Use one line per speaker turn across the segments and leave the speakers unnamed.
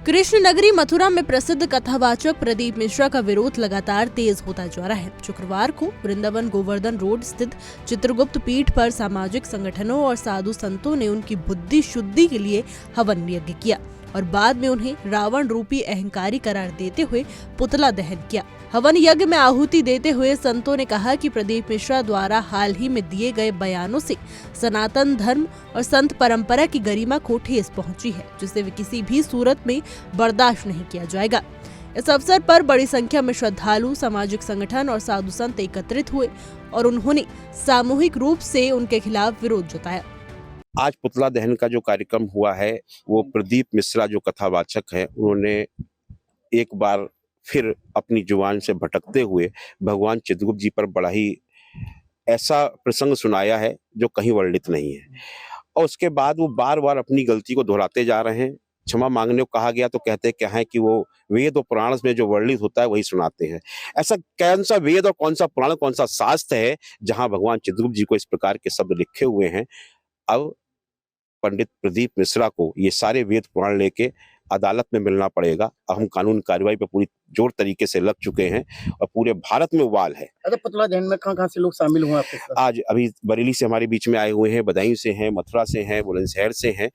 कृष्ण नगरी मथुरा में प्रसिद्ध कथावाचक प्रदीप मिश्रा का विरोध लगातार तेज होता जा रहा है। शुक्रवार को वृंदावन गोवर्धन रोड स्थित चित्रगुप्त पीठ पर सामाजिक संगठनों और साधु संतों ने उनकी बुद्धि शुद्धि के लिए हवन यज्ञ किया और बाद में उन्हें रावण रूपी अहंकारी करार देते हुए पुतला दहन किया। हवन यज्ञ में आहुति देते हुए संतों ने कहा कि प्रदीप मिश्रा द्वारा हाल ही में दिए गए बयानों से सनातन धर्म और संत परंपरा की गरिमा को ठेस पहुंची है, जिसे वे किसी भी सूरत में बर्दाश्त नहीं किया जाएगा। इस अवसर पर बड़ी संख्या में श्रद्धालु, सामाजिक संगठन और साधु संत एकत्रित हुए और उन्होंने सामूहिक रूप से उनके खिलाफ विरोध जताया।
आज पुतला दहन का जो कार्यक्रम हुआ है वो प्रदीप मिश्रा जो कथावाचक है, उन्होंने एक बार फिर अपनी जुबान से भटकते हुए भगवान चित्रगुप्त जी पर बड़ा ही ऐसा प्रसंग सुनाया है जो कहीं वर्णित नहीं है। और उसके बाद वो बार बार अपनी गलती को दोहराते जा रहे हैं। क्षमा मांगने को कहा गया तो कहते क्या है कि वो वेद और पुराण में जो वर्णित होता है वही सुनाते हैं। ऐसा कौन सा वेद और कौन सा पुराण, कौन सा शास्त्र है जहां भगवान चित्रगुप्त जी को इस प्रकार के शब्द लिखे हुए हैं। अब पंडित प्रदीप मिश्रा को ये सारे वेद पुराण लेके अदालत में मिलना पड़ेगा। हम कानून कार्रवाई पे पूरी जोर तरीके से लग चुके हैं और पूरे भारत में उबाल है।
अच्छा, पुतला दहन में कहाँ से लोग शामिल हुए आपके साथ?
आज अभी बरेली से हमारे बीच में आए हुए हैं, बदायूं से हैं, मथुरा से हैं, बुलंदशहर से हैं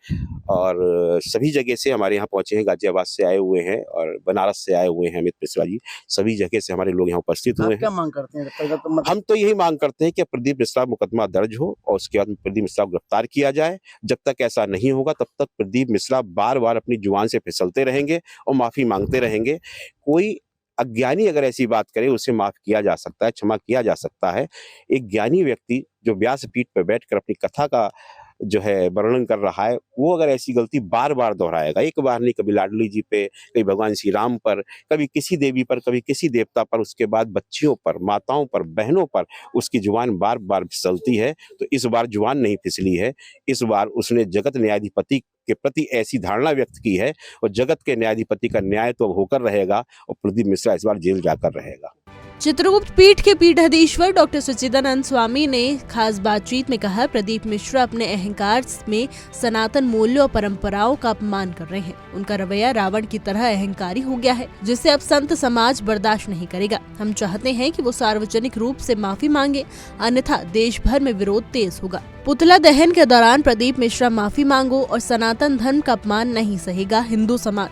और सभी जगह से हमारे यहाँ पहुंचे हैं। गाजियाबाद से आए हुए हैं और बनारस से आए हुए हैं अमित मिश्रा जी। सभी जगह से हमारे लोग यहाँ उपस्थित हुए हैं।
क्या मांग करते हैं?
हम तो यही मांग करते हैं कि प्रदीप मिश्रा मुकदमा दर्ज हो और उसके बाद प्रदीप मिश्रा को गिरफ्तार किया जाए। जब तक ऐसा नहीं होगा तब तक प्रदीप मिश्रा बार बार अपनी जुबान से फिसलते रहेंगे और माफी मांगते रहेंगे। कोई अज्ञानी अगर ऐसी बात करे उसे माफ किया जा सकता है, क्षमा किया जा सकता है। एक ज्ञानी व्यक्ति जो व्यासपीठ पर बैठकर अपनी कथा का जो है वर्णन कर रहा है, वो अगर ऐसी गलती बार बार दोहराएगा, एक बार नहीं, कभी लाडली जी पे, कभी भगवान श्री राम पर, कभी किसी देवी पर, कभी किसी देवता पर, उसके बाद बच्चियों पर, माताओं पर, बहनों पर उसकी जुबान बार बार फिसलती है। तो इस बार जुबान नहीं फिसली है, इस बार उसने जगत न्यायाधिपति के प्रति ऐसी धारणा व्यक्त की है और जगत के न्यायाधिपति का न्याय तो होकर रहेगा और प्रदीप मिश्रा इस बार जेल जाकर रहेगा।
चित्रगुप्त पीठ के पीठाधीश्वर डॉक्टर सच्चिदानंद स्वामी ने खास बातचीत में कहा, प्रदीप मिश्रा अपने अहंकार में सनातन मूल्यों और परंपराओं का अपमान कर रहे हैं। उनका रवैया रावण की तरह अहंकारी हो गया है, जिसे अब संत समाज बर्दाश्त नहीं करेगा। हम चाहते हैं कि वो सार्वजनिक रूप से माफी मांगे, अन्यथा देश भर में विरोध तेज होगा। पुतला दहन के दौरान प्रदीप मिश्रा माफी मांगो और सनातन धर्म का अपमान नहीं सहेगा हिंदू समाज।